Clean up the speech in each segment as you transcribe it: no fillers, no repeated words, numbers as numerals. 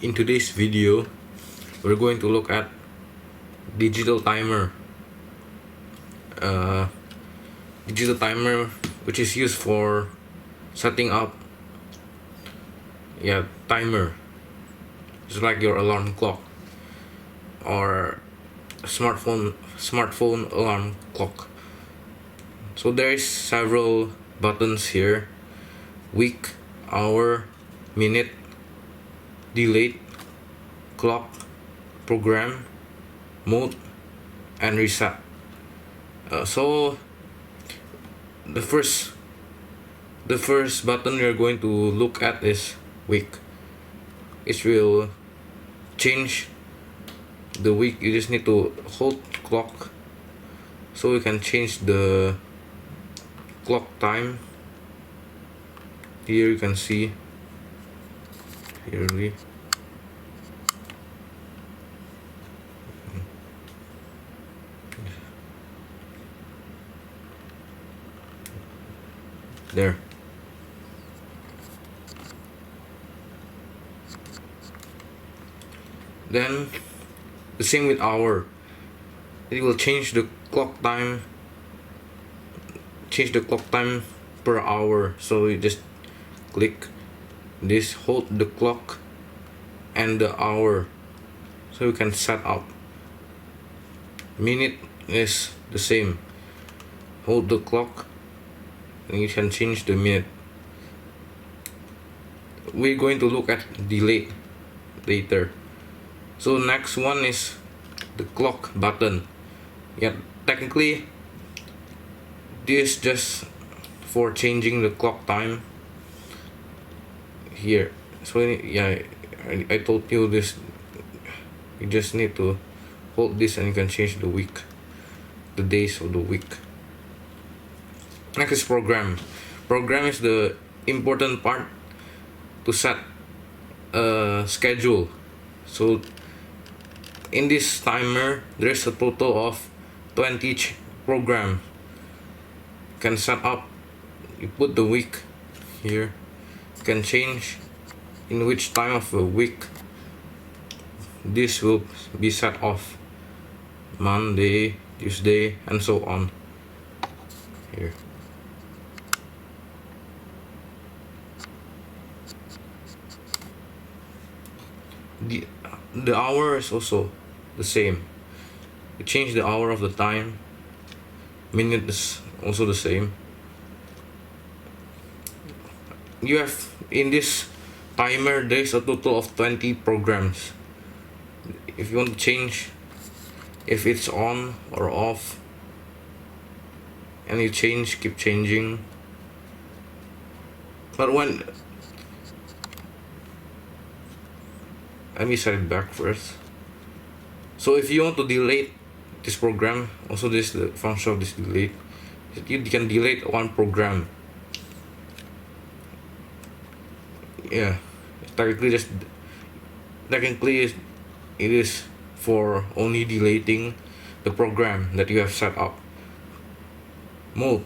In today's video, we're going to look at digital timer. Digital timer, which is used for setting up timer, just like your alarm clock or smartphone alarm clock. So there is several buttons here: week, hour, minute, delayed, clock, program, mode, and reset. So the first button we are going to look at is week. It will change the week. You just need to hold clock so you can change the clock time. Here you can see clearly. There. Then the same with hour. It will change the clock time. Per hour. So you just click this, hold the clock and the hour, so you can set up. Minute is the same. Hold the clock and you can change the minute. We're going to look at delay later. So next one is the clock button. Technically this is just for changing the clock time here. So I told you this. You just need to hold this and you can change the week, the days of the week. Next is program. Program is the important part to set a schedule. So in this timer there is a total of 20 programs. You can set up. You put the week here. You can change in which time of the week this will be set off. Monday, Tuesday, and so on. Here. The hour is also the same. You change the hour of the time. Minute is also the same. You have in this timer there is a total of 20 programs. If you want to change if it's on or off, and you keep changing. But when let me set it back first. So if you want to delete this program, also this the function of this delete. You can delete one program. Technically it is for only deleting the program that you have set up. Mode.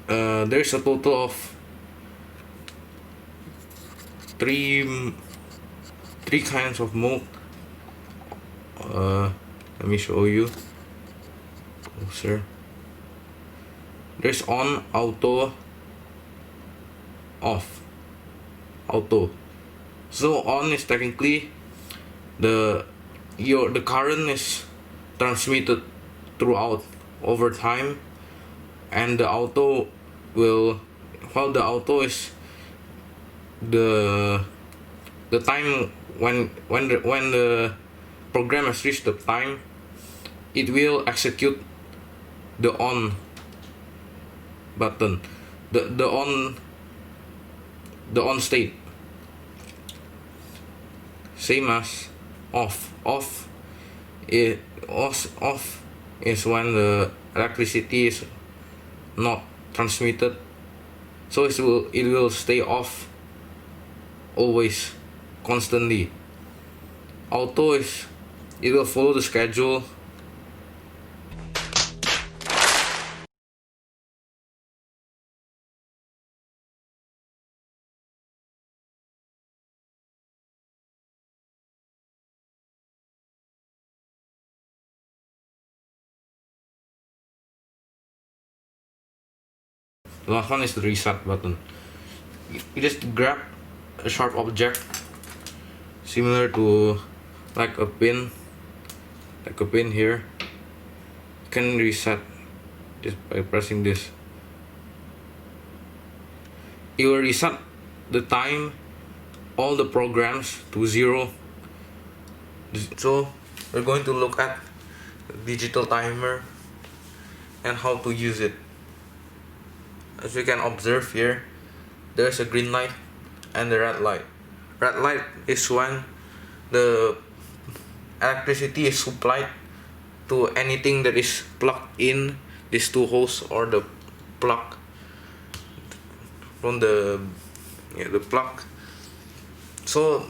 There's a total of three kinds of mode. Let me show you. Closer. There's on, auto, off. Auto. So on is technically the current is transmitted throughout over time, and the auto will, the auto is the time when the program has reached the time, it will execute the on button, the on state. Same as off. Off is when the electricity is not transmitted, so it will stay off always, constantly. Auto is it will follow the schedule The last one is the reset button. You just grab a sharp object similar to like a pin here. You can reset just by pressing this. You will reset the time, all the programs to 0. So we're going to look at digital timer and how to use it. As you can observe here, there's a green light and the red light. Red light is when the electricity is supplied to anything that is plugged in these two holes, or the plug from the plug. So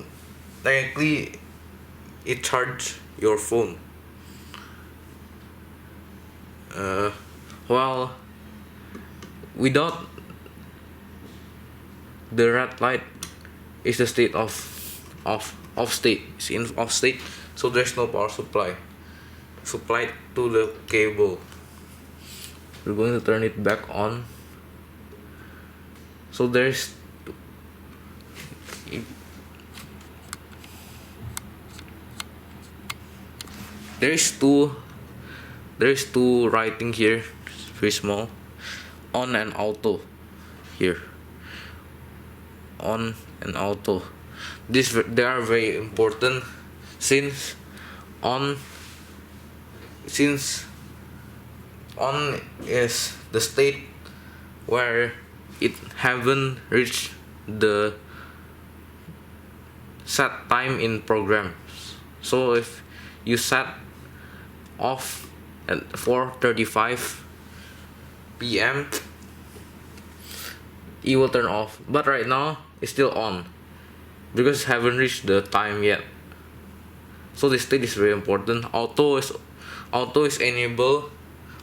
directly it charges your phone. Well, without the red light is the state of off state. It's in off state, so there's no power supply supplied to the cable. We're going to turn it back on. So there's two writing here, very small, on and auto here. On and auto. They are very important since on is the state where it haven't reached the set time in program. So if you set off at 4:35 p.m. it will turn off, but right now it's still on because it haven't reached the time yet. So this state is very important. Auto is enable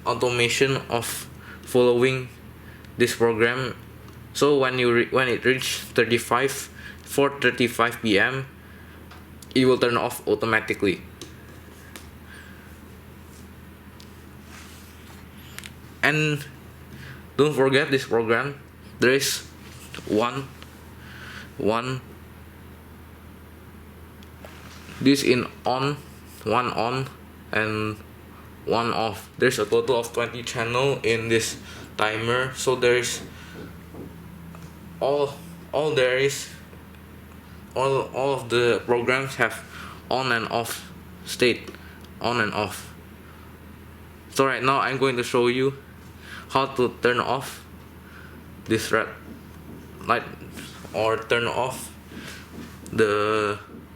automation of following this program. So when it reach 4:35 p.m. it will turn off automatically. And don't forget this program, there is one this in on, one on and one off. There's a total of 20 channel in this timer, so there is all of the programs have on and off state, on and off. So right now I'm going to show you how to turn off this red light, or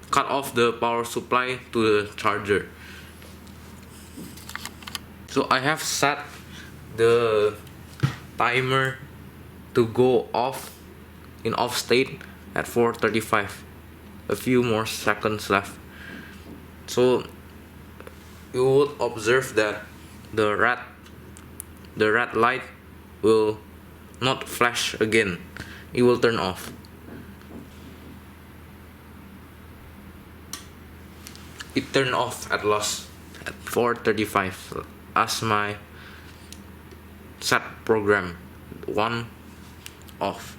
cut off the power supply to the charger. So I have set the timer to go off in off state at 4:35. A few more seconds left. So you would observe that the red light will not flash again. It will turn off. It turned off at last at 4:35 as my set program. One off.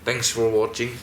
Thanks for watching.